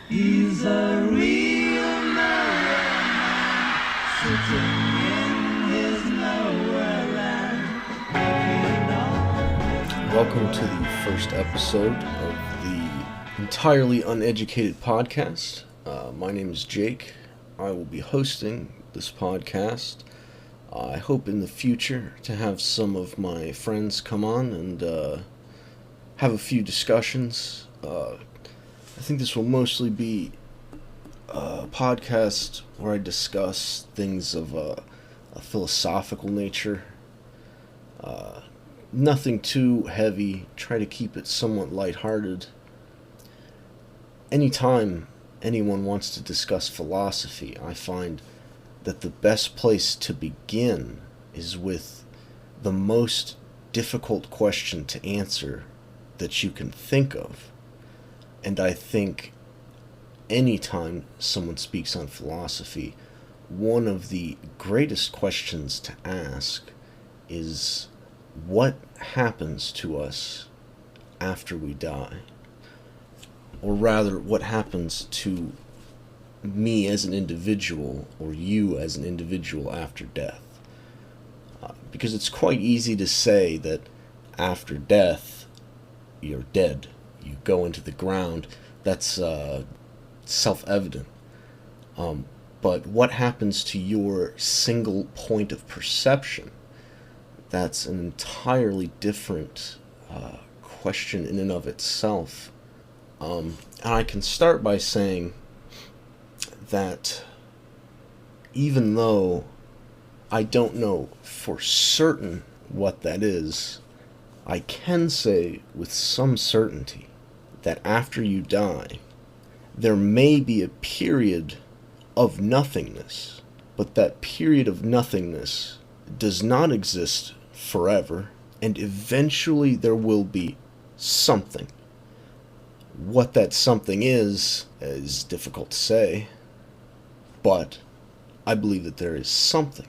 He's a real nowhere sitting in his nowhere land. Welcome to the first episode of the Entirely Uneducated Podcast. My name is Jake. I will be hosting this podcast. I hope in the future to have some of my friends come on and have a few discussions. I think this will mostly be a podcast where I discuss things of a philosophical nature. Nothing too heavy, try to keep it somewhat lighthearted. Anytime anyone wants to discuss philosophy, I find that the best place to begin is with the most difficult question to answer that you can think of. And I think anytime someone speaks on philosophy, one of the greatest questions to ask is, what happens to us after we die? Or rather, what happens to me as an individual, or you as an individual after death? Because it's quite easy to say that after death, you're dead. You go into the ground. That's self-evident. But what happens to your single point of perception? That's an entirely different question in and of itself. And I can start by saying that even though I don't know for certain what that is, I can say with some certainty that after you die, there may be a period of nothingness, but that period of nothingness does not exist forever, and eventually there will be something. What that something is difficult to say, but I believe that there is something.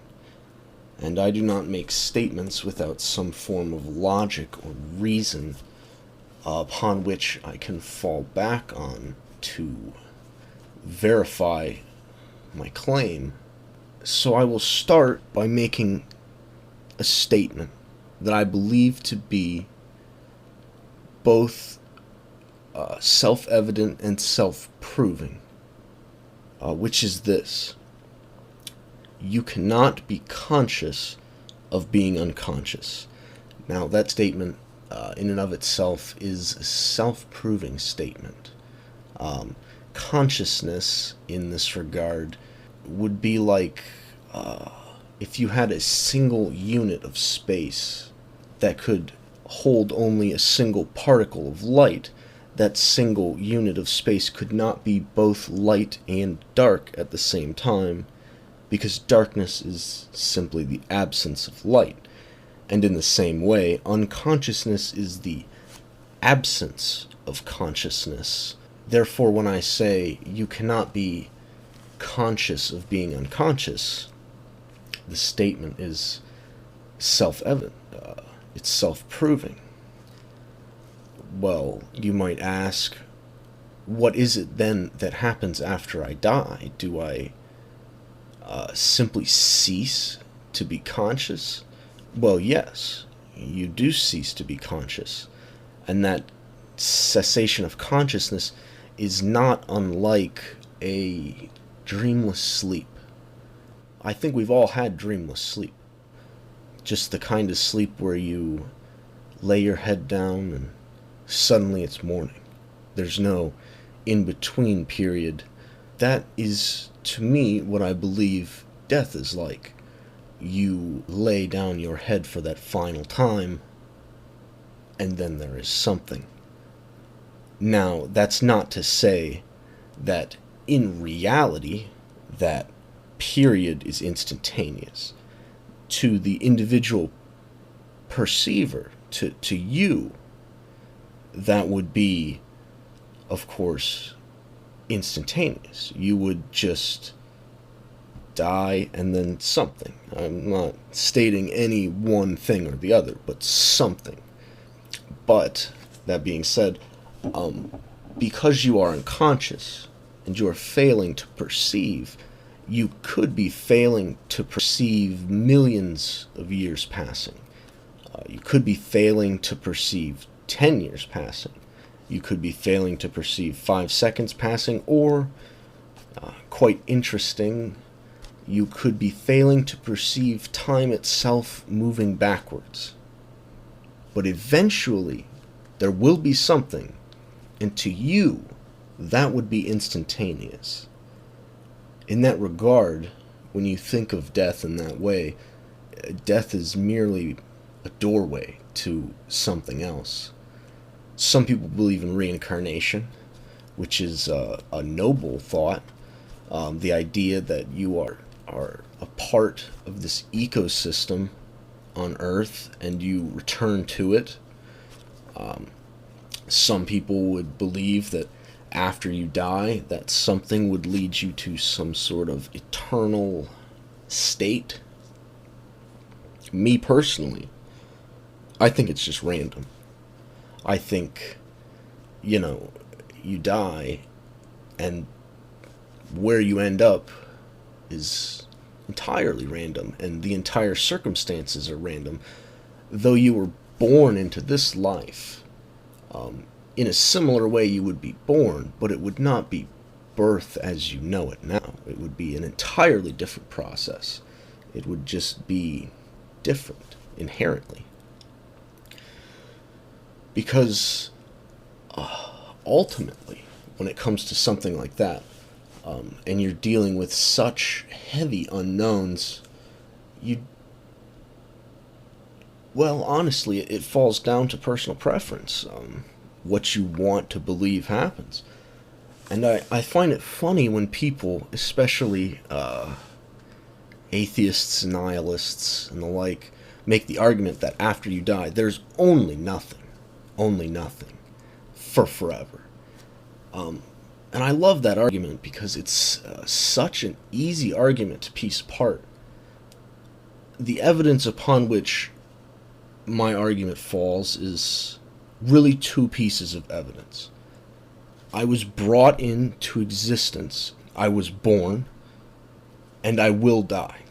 And I do not make statements without some form of logic or reason upon which I can fall back on to verify my claim. So I will start by making a statement that I believe to be both self-evident and self-proving, which is this: you cannot be conscious of being unconscious. Now, that statement in and of itself is a self-proving statement. Consciousness in this regard would be like if you had a single unit of space that could hold only a single particle of light. That single unit of space could not be both light and dark at the same time, because darkness is simply the absence of light. And in the same way, unconsciousness is the absence of consciousness. Therefore, when I say you cannot be conscious of being unconscious, the statement is self-evident. It's self-proving. Well, you might ask, what is it then that happens after I die? Do I simply cease to be conscious? Well, yes, you do cease to be conscious. And that cessation of consciousness is not unlike a dreamless sleep. I think we've all had dreamless sleep. Just the kind of sleep where you lay your head down and suddenly it's morning. There's no in-between period. That is, to me, what I believe death is like. You lay down your head for that final time, and then there is something. Now, that's not to say that in reality, that period is instantaneous. To the individual perceiver, to you, that would be, of course, instantaneous. You would just die and then something. I'm not stating any one thing or the other, but something. But, that being said, because you are unconscious, and you are failing to perceive, you could be failing to perceive millions of years passing. You could be failing to perceive 10 years passing. You could be failing to perceive 5 seconds passing, or, quite interesting, you could be failing to perceive time itself moving backwards. But eventually, there will be something, and to you, that would be instantaneous. In that regard, when you think of death in that way, death is merely a doorway to something else. Some people believe in reincarnation, which is a noble thought. The idea that you are a part of this ecosystem on Earth and you return to it. Some people would believe that after you die, that something would lead you to some sort of eternal state. Me personally, I think it's just random. I think, you die, and where you end up is entirely random, and the entire circumstances are random. Though you were born into this life, in a similar way you would be born, but it would not be birth as you know it now. It would be an entirely different process. It would just be different, inherently. Because ultimately, when it comes to something like that, and you're dealing with such heavy unknowns, honestly, it falls down to personal preference. What you want to believe happens. And I find it funny when people, especially atheists, nihilists, and the like, make the argument that after you die, there's only nothing, for forever. And I love that argument because it's such an easy argument to piece apart. The evidence upon which my argument falls is really 2 pieces of evidence. I was brought into existence, I was born, and I will die.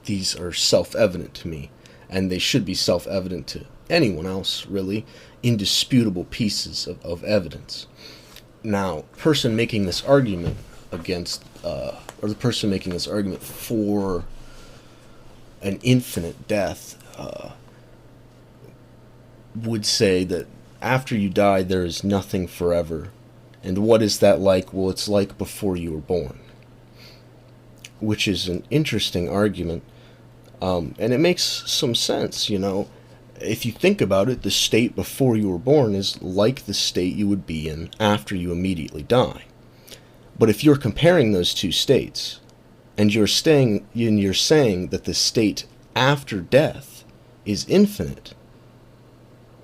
These are self-evident to me, and they should be self-evident to anyone else, really. Indisputable pieces of evidence. Now, the person making this argument the person making this argument for an infinite death, would say that after you die, there is nothing forever. And what is that like? Well, it's like before you were born. Which is an interesting argument, and it makes some sense, If you think about it, the state before you were born is like the state you would be in after you immediately die. But if you're comparing those 2 states, and you're saying that the state after death is infinite,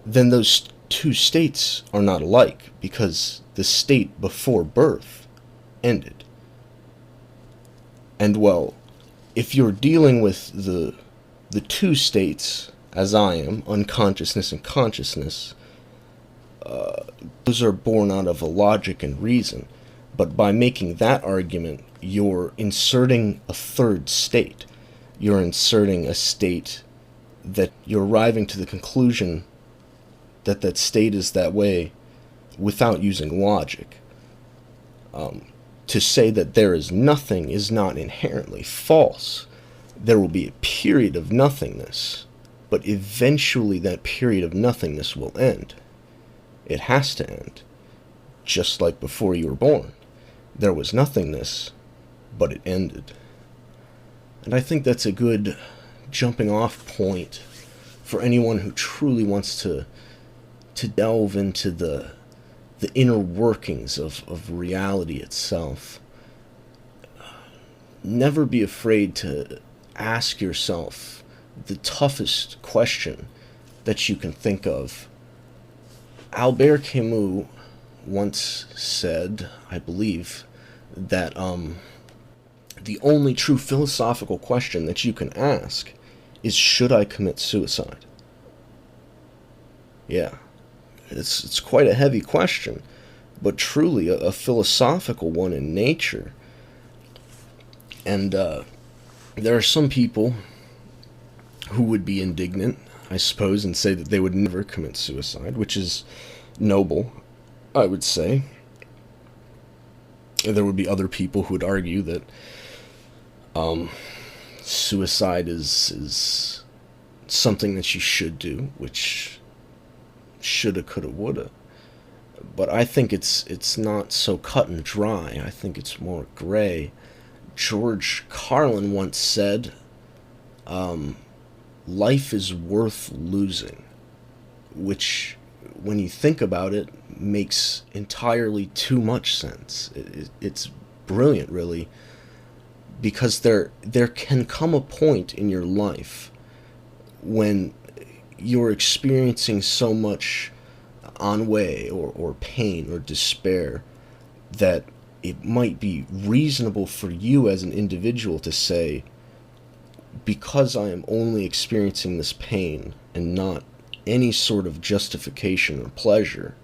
then those 2 states are not alike, because the state before birth ended. And if you're dealing with the 2 states, as I am, unconsciousness and consciousness, those are born out of a logic and reason. But by making that argument, you're inserting a 3rd state. You're inserting a state that you're arriving to the conclusion that that state is that way without using logic. To say that there is nothing is not inherently false. There will be a period of nothingness, but eventually that period of nothingness will end. It has to end. Just like before you were born. There was nothingness, but it ended. And I think that's a good jumping off point for anyone who truly wants to delve into the inner workings of reality itself. Never be afraid to ask yourself the toughest question that you can think of. Albert Camus once said, I believe, that the only true philosophical question that you can ask is, should I commit suicide? Yeah, it's quite a heavy question. but truly a philosophical one in nature. And there are some people who would be indignant, I suppose, and say that they would never commit suicide, which is noble, I would say. And there would be other people who would argue that suicide is something that you should do, which shoulda, coulda, woulda. But I think it's not so cut and dry. I think it's more gray. George Carlin once said, life is worth losing, which, when you think about it, makes entirely too much sense. It's brilliant, really, because there can come a point in your life when you're experiencing so much ennui or pain or despair that it might be reasonable for you as an individual to say, because I am only experiencing this pain and not any sort of justification or pleasure,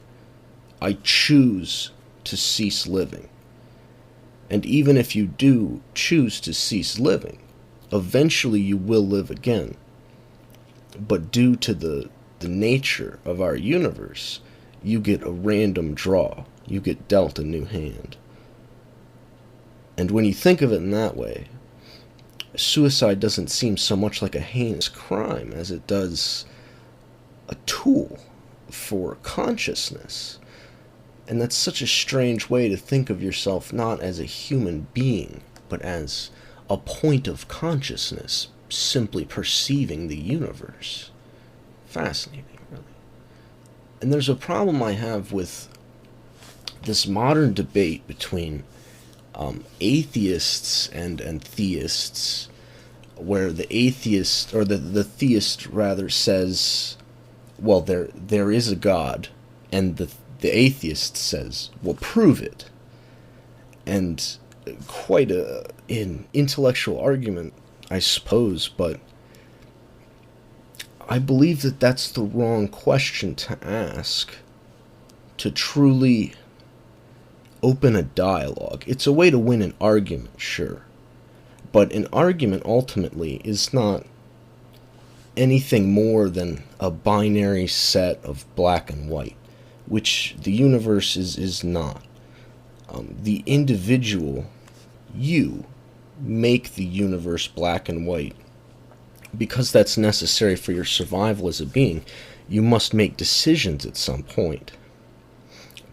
I choose to cease living. And even if you do choose to cease living, eventually you will live again. But due to the nature of our universe, you get a random draw. You get dealt a new hand. And when you think of it in that way, suicide doesn't seem so much like a heinous crime as it does a tool for consciousness. And that's such a strange way to think of yourself, not as a human being, but as a point of consciousness, simply perceiving the universe. Fascinating, really. And there's a problem I have with this modern debate between atheists and theists, where the atheist, or the theist rather, says, well, there is a God, and the atheist says, well, prove it. And quite an intellectual argument, I suppose, but I believe that that's the wrong question to ask to truly open a dialogue. It's a way to win an argument, sure, but an argument ultimately is not anything more than a binary set of black and white, which the universe is not. The individual, you, make the universe black and white. Because that's necessary for your survival as a being, you must make decisions at some point.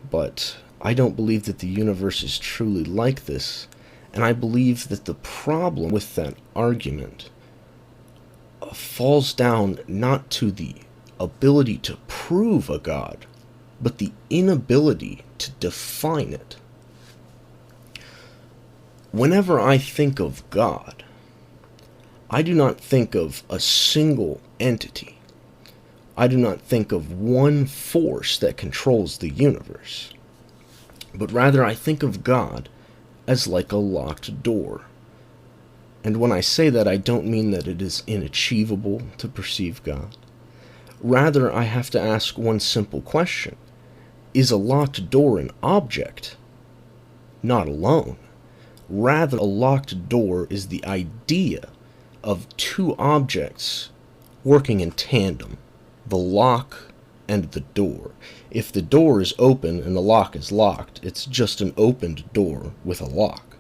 But I don't believe that the universe is truly like this, and I believe that the problem with that argument falls down not to the ability to prove a God, but the inability to define it. Whenever I think of God, I do not think of a single entity. I do not think of one force that controls the universe. But rather I think of God as like a locked door. And when I say that, I don't mean that it is inachievable to perceive God. Rather, I have to ask one simple question. Is a locked door an object? Not alone. Rather, a locked door is the idea of two objects working in tandem, the lock and the door. If the door is open and the lock is locked, it's just an opened door with a lock.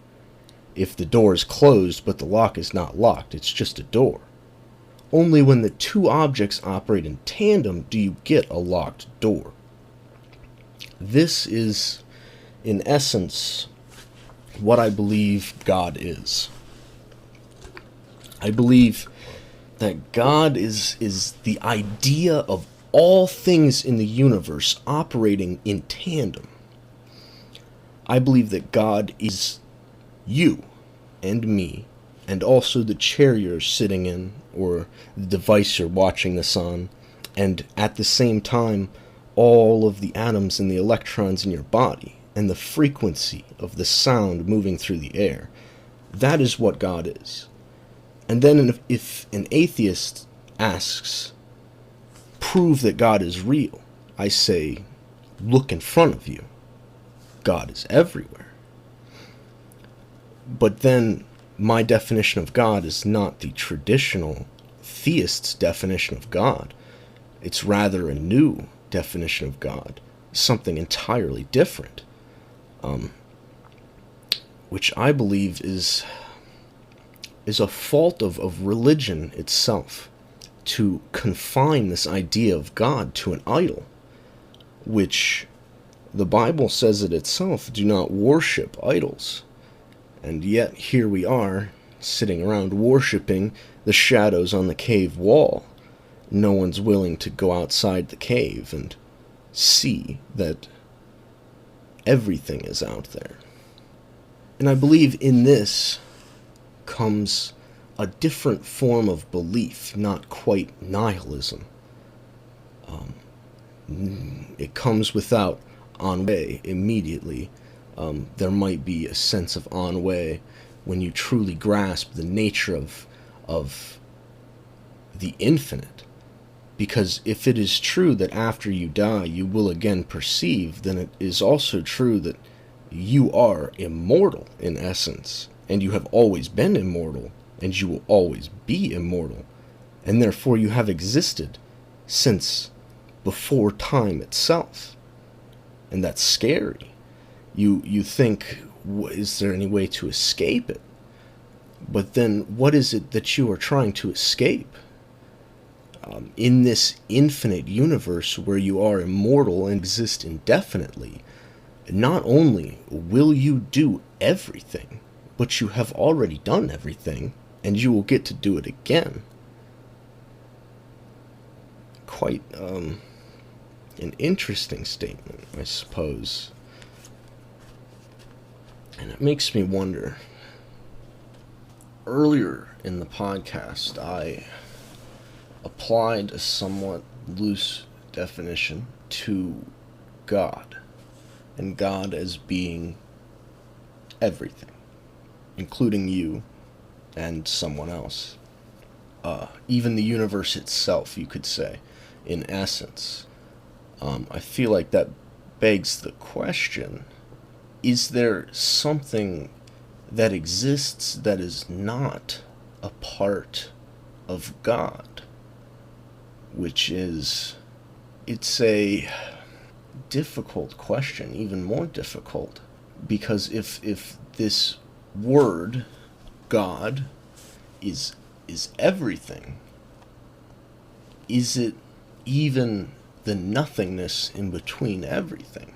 If the door is closed but the lock is not locked, it's just a door. Only when the two objects operate in tandem do you get a locked door. This is, in essence, what I believe God is. I believe that God is the idea of all things in the universe operating in tandem. I believe that God is you and me, and also the chair you're sitting in, or the device you're watching this on, and at the same time, all of the atoms and the electrons in your body, and the frequency of the sound moving through the air. That is what God is. And then if an atheist asks, prove that God is real, I say, look in front of you. God is everywhere. But then my definition of God is not the traditional theist's definition of God. It's rather a new definition of God, something entirely different, which I believe is a fault of religion itself, to confine this idea of God to an idol, which the Bible says it itself, do not worship idols. And yet here we are, sitting around worshiping the shadows on the cave wall. No one's willing to go outside the cave and see that everything is out there. And I believe in this comes a different form of belief, not quite nihilism. It comes without ennui immediately. There might be a sense of ennui when you truly grasp the nature of the infinite. Because if it is true that after you die you will again perceive, then it is also true that you are immortal in essence, and you have always been immortal, and you will always be immortal, and therefore you have existed since before time itself. And that's scary. You think, is there any way to escape it? But then what is it that you are trying to escape? In this infinite universe where you are immortal and exist indefinitely, not only will you do everything, but you have already done everything, and you will get to do it again. Quite an interesting statement, I suppose. And it makes me wonder. Earlier in the podcast, I applied a somewhat loose definition to God, and God as being everything, including you and someone else. Even the universe itself, you could say, in essence. I feel like that begs the question, is there something that exists that is not a part of God? Which is, it's a difficult question, even more difficult, because if this word, God, is everything, is it even the nothingness in between everything?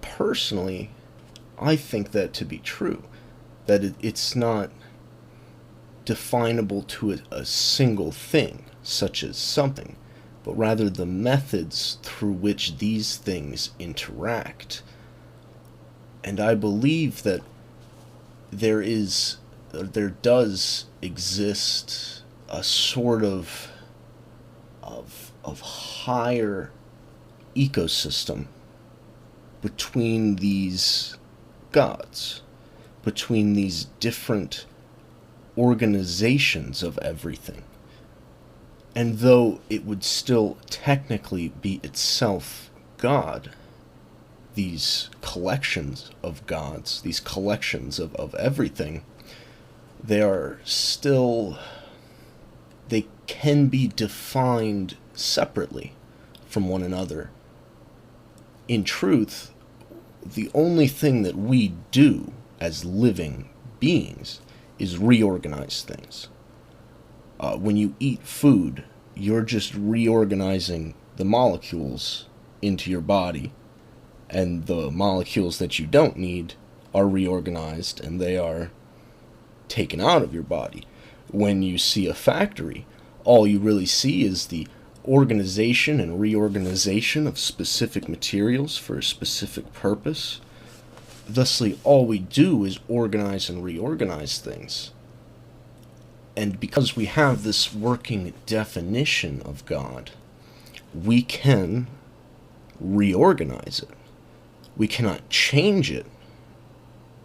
Personally, I think that to be true, that it's not definable to a single thing, such as something, but rather the methods through which these things interact. And I believe that there does exist a sort of higher ecosystem between these gods, between these different organizations of everything. And though it would still technically be itself God, these collections of gods, these collections of everything, they can be defined separately from one another. In truth, the only thing that we do as living beings is reorganize things. When you eat food, you're just reorganizing the molecules into your body, and the molecules that you don't need are reorganized and they are taken out of your body. When you see a factory, all you really see is the organization and reorganization of specific materials for a specific purpose. Thusly, all we do is organize and reorganize things. And because we have this working definition of God, we can reorganize it. We cannot change it.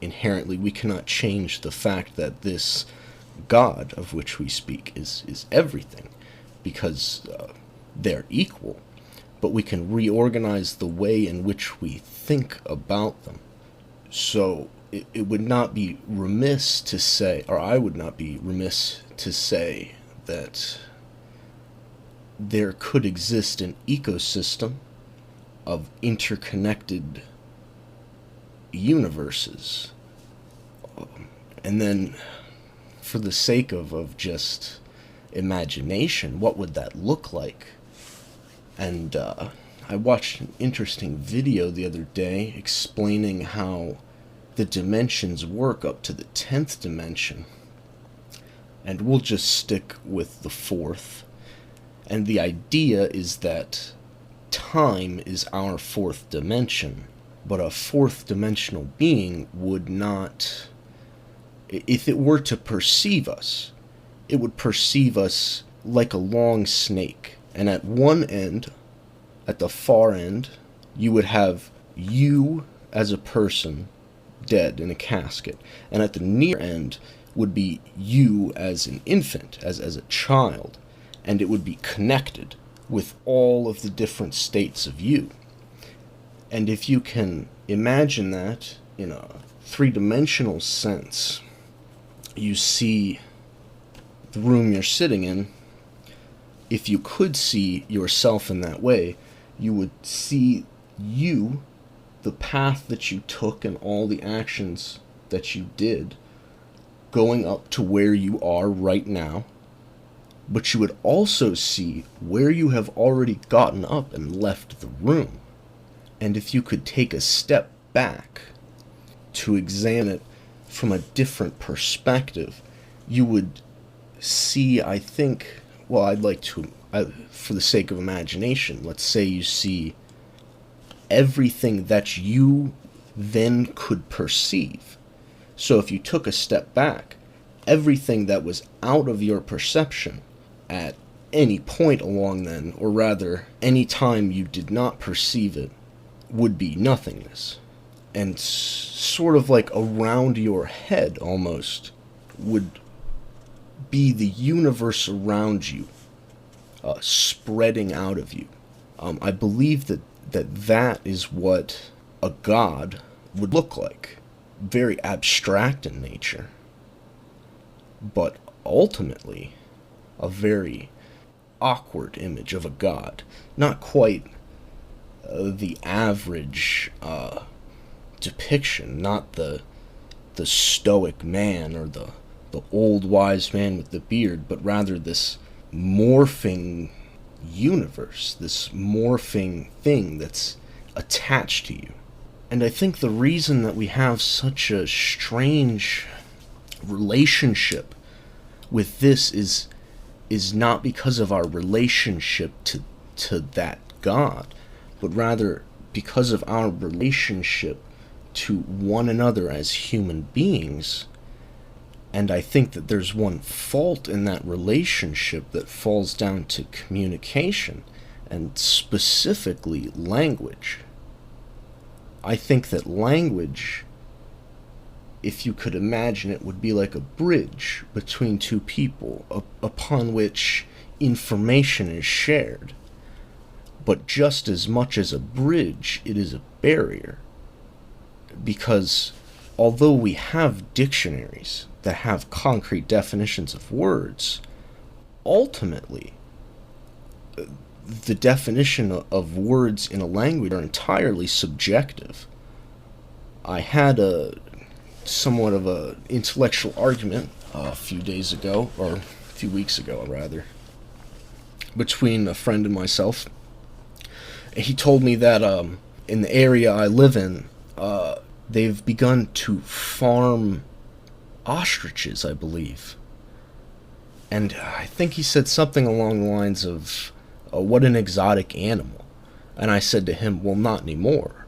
Inherently, we cannot change the fact that this God of which we speak is everything, because they're equal. but we can reorganize the way in which we think about them. So it would not be remiss to say, or I would not be remiss to say, that there could exist an ecosystem of interconnected universes. And then, for the sake of just imagination, what would that look like? And I watched an interesting video the other day explaining how the dimensions work up to the 10th dimension. And we'll just stick with the 4th. And the idea is that time is our 4th dimension, but a 4th dimensional being would not, if it were to perceive us, it would perceive us like a long snake. And at one end, at the far end, you would have you as a person dead in a casket. And at the near end would be you as an infant, as a child. And it would be connected with all of the different states of you. And if you can imagine that in a three-dimensional sense, you see the room you're sitting in. If you could see yourself in that way, you would see you, the path that you took and all the actions that you did, going up to where you are right now. But you would also see where you have already gotten up and left the room. And if you could take a step back to examine it from a different perspective, you would see, I think, well, I'd like to, for the sake of imagination, let's say you see everything that you then could perceive. So if you took a step back, everything that was out of your perception at any point along then, or rather, any time you did not perceive it, would be nothingness. And sort of like around your head almost would be the universe around you, spreading out of you. I believe that is what a god would look like. Very abstract in nature, but ultimately a very awkward image of a god. Not quite the average depiction, not the stoic man or the old wise man with the beard, but rather this morphing universe, this morphing thing that's attached to you. And I think the reason that we have such a strange relationship with this is not because of our relationship to that God, but rather because of our relationship to one another as human beings. And I think that there's one fault in that relationship that falls down to communication, and specifically language. I think that language, if you could imagine it, would be like a bridge between two people upon which information is shared. But just as much as a bridge, it is a barrier. Because although we have dictionaries that have concrete definitions of words, ultimately, the definition of words in a language are entirely subjective. I had somewhat of a intellectual argument a few days ago, or a few weeks ago rather, between a friend and myself. He told me that in the area I live in, they've begun to farm ostriches, I believe. And I think he said something along the lines of, what an exotic animal. And I said to him, well, not anymore.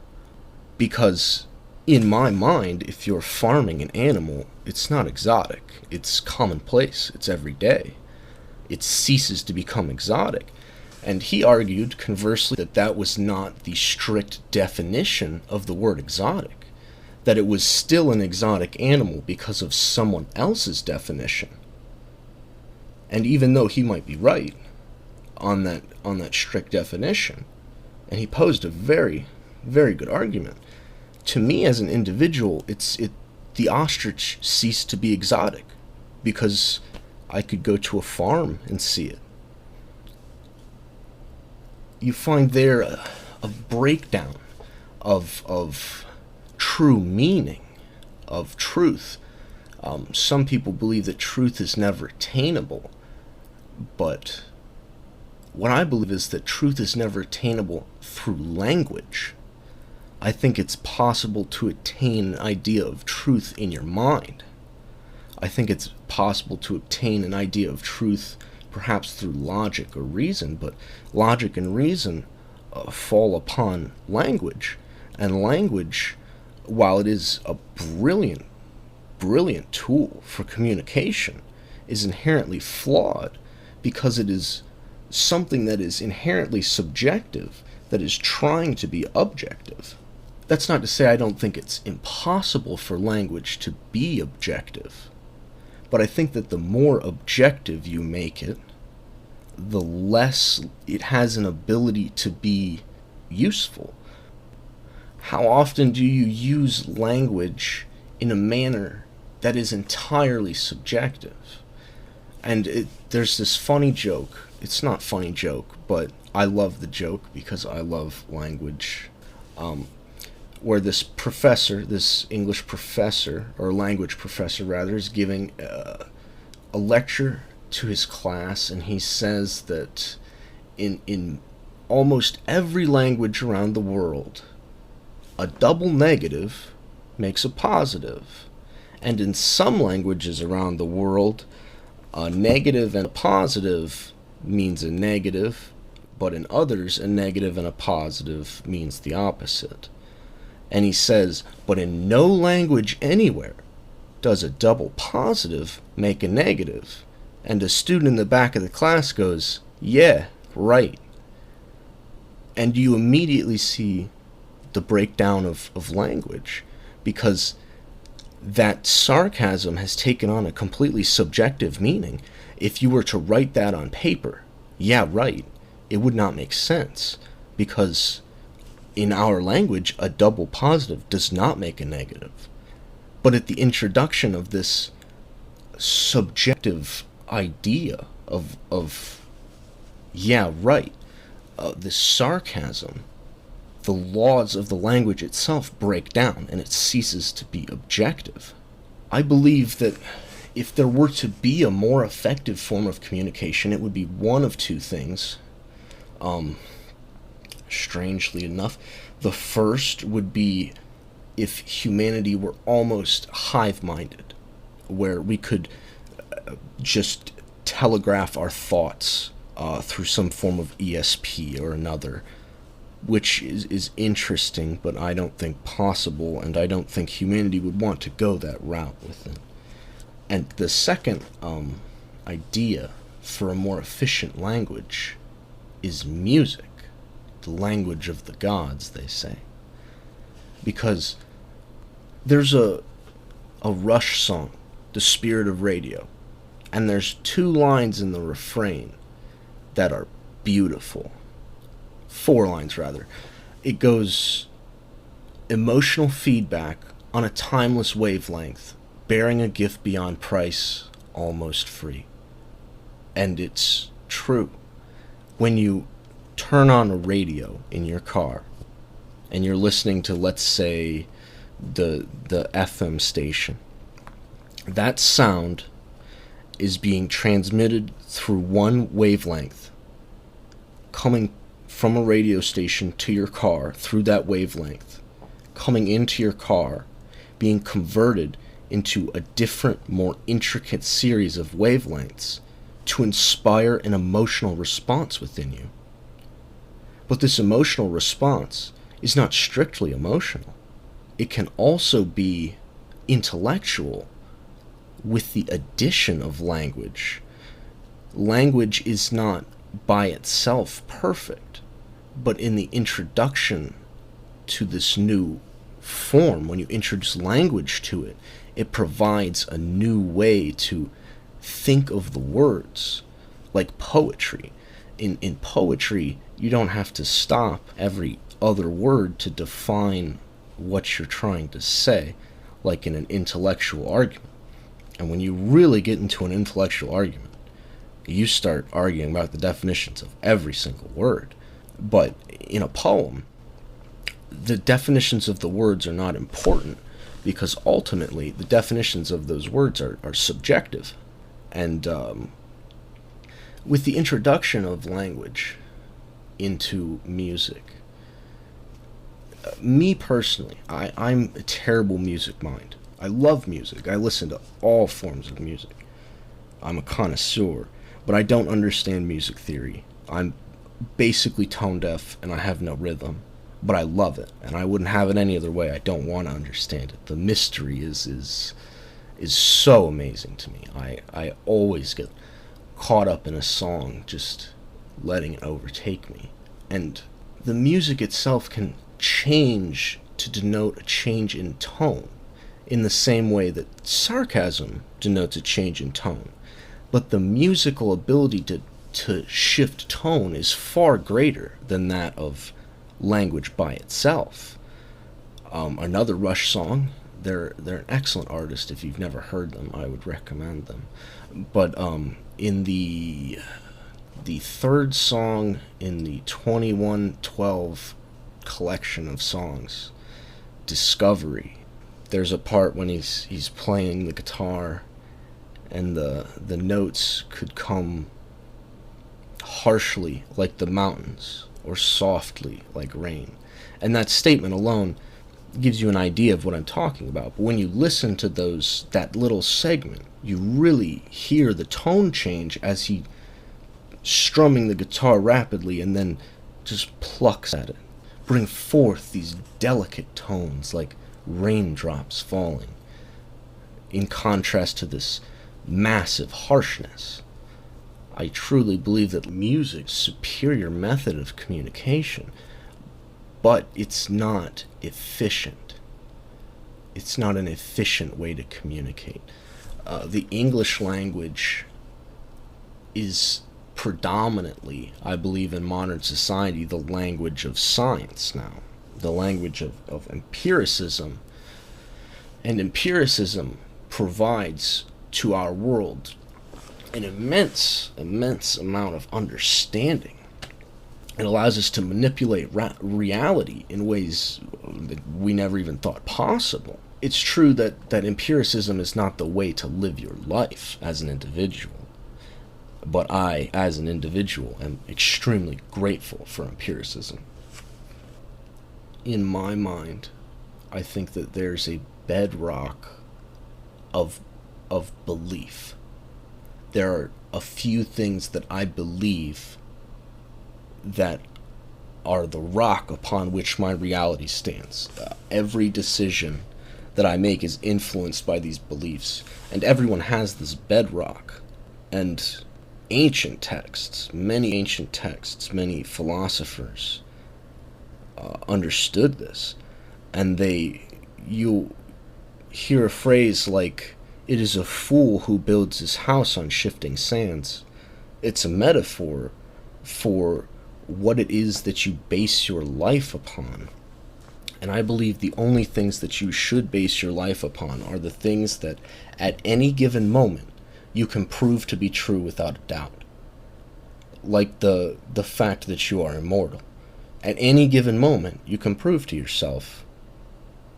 Because in my mind, if you're farming an animal, it's not exotic. It's commonplace. It's everyday. It ceases to become exotic. And he argued, conversely, that was not the strict definition of the word exotic. That it was still an exotic animal because of someone else's definition. And even though he might be right on that strict definition, And he posed a very, very good argument. To me, as an individual, the ostrich ceased to be exotic because I could go to a farm and see it. You find there a breakdown of true meaning, of truth. Some people believe that truth is never attainable, but what I believe is that truth is never attainable through language. I think it's possible to attain an idea of truth in your mind. I think it's possible to obtain an idea of truth perhaps through logic or reason, but logic and reason fall upon language. And language, while it is a brilliant tool for communication, is inherently flawed because it is something that is inherently subjective, that is trying to be objective. That's not to say I don't think it's impossible for language to be objective, but I think that the more objective you make it, the less it has an ability to be useful. How often do you use language in a manner that is entirely subjective? And there's this funny joke. It's not funny joke, but I love the joke because I love language. Where this professor, this English professor, or language professor rather, is giving a lecture to his class, and he says that in almost every language around the world, a double negative makes a positive. And in some languages around the world, a negative and a positive means a negative, but in others, a negative and a positive means the opposite. And he says, but in no language anywhere does a double positive make a negative. And a student in the back of the class goes, yeah, right. And you immediately see the breakdown of language, because that sarcasm has taken on a completely subjective meaning. If you were to write that on paper, yeah, right, it would not make sense, because in our language, a double positive does not make a negative. But at the introduction of this subjective idea of yeah, right, this sarcasm, the laws of the language itself break down and it ceases to be objective. I believe that if there were to be a more effective form of communication, it would be one of two things. Strangely enough, the first would be if humanity were almost hive-minded, where we could just telegraph our thoughts through some form of ESP or another, which is interesting, but I don't think possible, and I don't think humanity would want to go that route with it. And the second idea for a more efficient language is music, the language of the gods, they say. Because there's a Rush song, The Spirit of Radio, and there's two lines in the refrain that are beautiful. 4 lines, rather. It goes, emotional feedback on a timeless wavelength, bearing a gift beyond price, almost free. And it's true. When you turn on a radio in your car, and you're listening to, let's say, the FM station, that sound is being transmitted through one wavelength, coming from a radio station to your car through that wavelength, coming into your car, being converted into a different, more intricate series of wavelengths to inspire an emotional response within you. But this emotional response is not strictly emotional. It can also be intellectual with the addition of language. Language is not by itself perfect, but in the introduction to this new form, when you introduce language to it, it provides a new way to think of the words, like poetry. in poetry, you don't have to stop every other word to define what you're trying to say, like in an intellectual argument. And when you really get into an intellectual argument, you start arguing about the definitions of every single word. But in a poem, the definitions of the words are not important, because ultimately the definitions of those words are subjective. And with the introduction of language into music, me personally, I'm a terrible music mind. I love music. I listen to all forms of music. I'm a connoisseur, but I don't understand music theory. I'm basically tone deaf and I have no rhythm, but I love it, and I wouldn't have it any other way. I don't want to understand it. The mystery is so amazing to me. I always get caught up in a song, just letting it overtake me. And the music itself can change to denote a change in tone, in the same way that sarcasm denotes a change in tone. But the musical ability to shift tone is far greater than that of language by itself. Another Rush song, they're an excellent artist. If you've never heard them, I would recommend them. But in the third song in the 2112 collection of songs, Discovery, there's a part when he's playing the guitar, and the notes could come harshly like the mountains, or softly like rain. And that statement alone gives you an idea of what I'm talking about. But when you listen to that little segment, you really hear the tone change as he strumming the guitar rapidly and then just plucks at it, bring forth these delicate tones like raindrops falling, in contrast to this massive harshness. I truly believe that music is a superior method of communication, but it's not efficient. It's not an efficient way to communicate. The English language is predominantly, I believe, in modern society, the language of science now, the language of empiricism. And empiricism provides to our world an immense amount of understanding. It allows us to manipulate reality in ways that we never even thought possible. It's true that empiricism is not the way to live your life as an individual, but I, as an individual, am extremely grateful for empiricism. In my mind, I think that there's a bedrock of belief. There are a few things that I believe that are the rock upon which my reality stands. Every decision that I make is influenced by these beliefs, and everyone has this bedrock. And many ancient texts, many philosophers understood this, and you hear a phrase like, "It is a fool who builds his house on shifting sands." It's a metaphor for what it is that you base your life upon. And I believe the only things that you should base your life upon are the things that at any given moment you can prove to be true without a doubt. Like the fact that you are immortal. At any given moment you can prove to yourself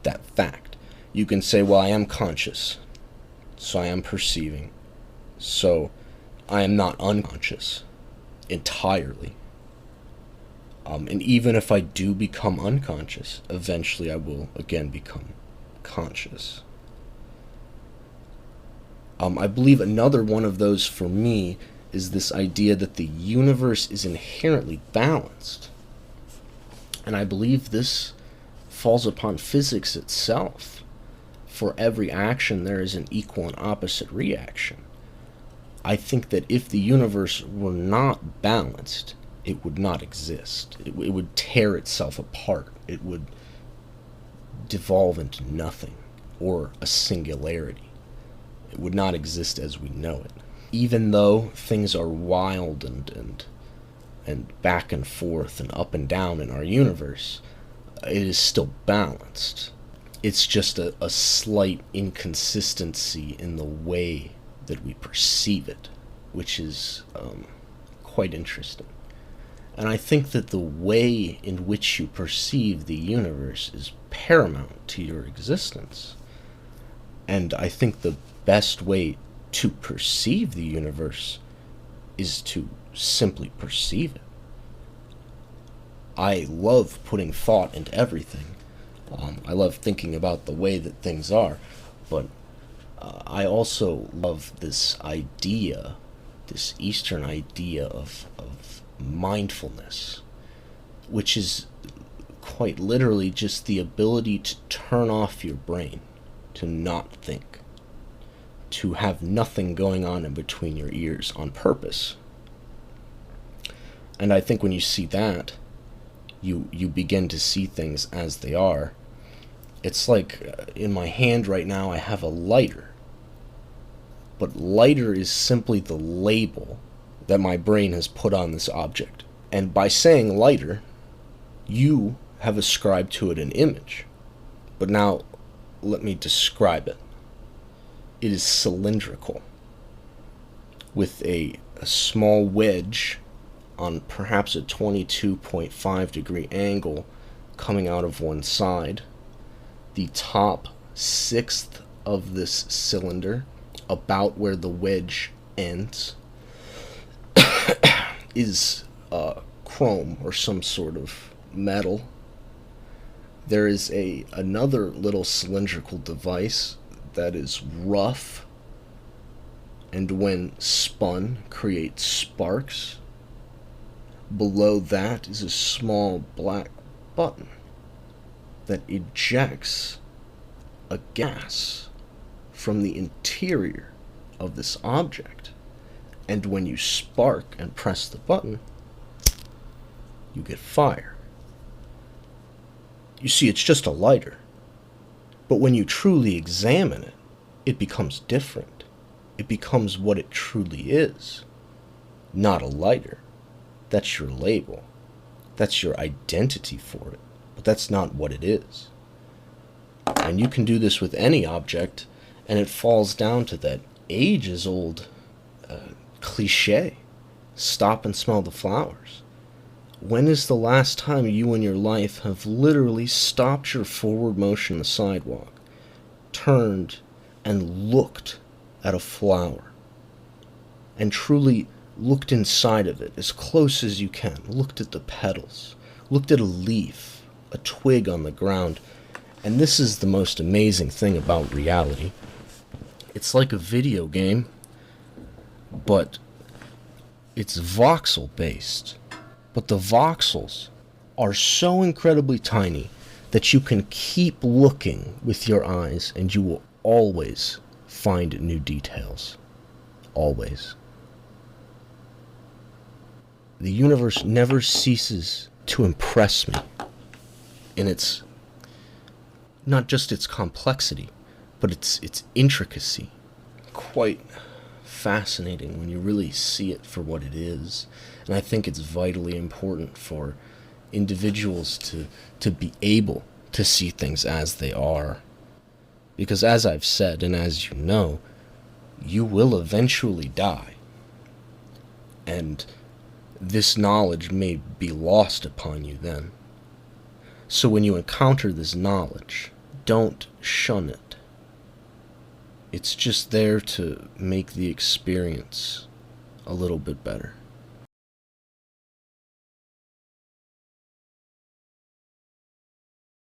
that fact. You can say, well, I am conscious, so I am perceiving, so I am not unconscious entirely. And even if I do become unconscious, eventually I will again become conscious. I believe another one of those for me is this idea that the universe is inherently balanced. And I believe this falls upon physics itself. For every action there is an equal and opposite reaction. I think that if the universe were not balanced, it would not exist. It would tear itself apart. It would devolve into nothing, or a singularity. It would not exist as we know it. Even though things are wild and and back and forth and up and down in our universe, it is still balanced. It's just a slight inconsistency in the way that we perceive it, which is quite interesting. And I think that the way in which you perceive the universe is paramount to your existence. And I think the best way to perceive the universe is to simply perceive it. I love putting thought into everything. I love thinking about the way that things are, but I also love this idea, this Eastern idea of mindfulness, which is quite literally just the ability to turn off your brain, to not think, to have nothing going on in between your ears on purpose. And I think when you see that, you begin to see things as they are. It's like in my hand right now I have a lighter, but lighter is simply the label that my brain has put on this object. And by saying lighter, you have ascribed to it an image. But now, let me describe it. It is cylindrical, with a small wedge on perhaps a 22.5 degree angle coming out of one side. The top sixth of this cylinder, about where the wedge ends, is chrome or some sort of metal. There is another little cylindrical device that is rough, and when spun creates sparks. Below that is a small black button that ejects a gas from the interior of this object. And when you spark and press the button, you get fire. You see, it's just a lighter. But when you truly examine it, it becomes different. It becomes what it truly is. Not a lighter. That's your label. That's your identity for it. But that's not what it is. And you can do this with any object, and it falls down to that ages-old cliche. Stop and smell the flowers. When is the last time you in your life have literally stopped your forward motion on the sidewalk, turned, and looked at a flower, and truly looked inside of it as close as you can, looked at the petals, looked at a leaf, a twig on the ground? And this is the most amazing thing about reality. It's like a video game, but it's voxel based. But the voxels are so incredibly tiny that you can keep looking with your eyes and you will always find new details. Always. The universe never ceases to impress me in its, not just its complexity, but its intricacy. Quite fascinating when you really see it for what it is. And I think it's vitally important for individuals to be able to see things as they are. Because as I've said, and as you know, you will eventually die. And this knowledge may be lost upon you then. So when you encounter this knowledge, don't shun it. It's just there to make the experience a little bit better.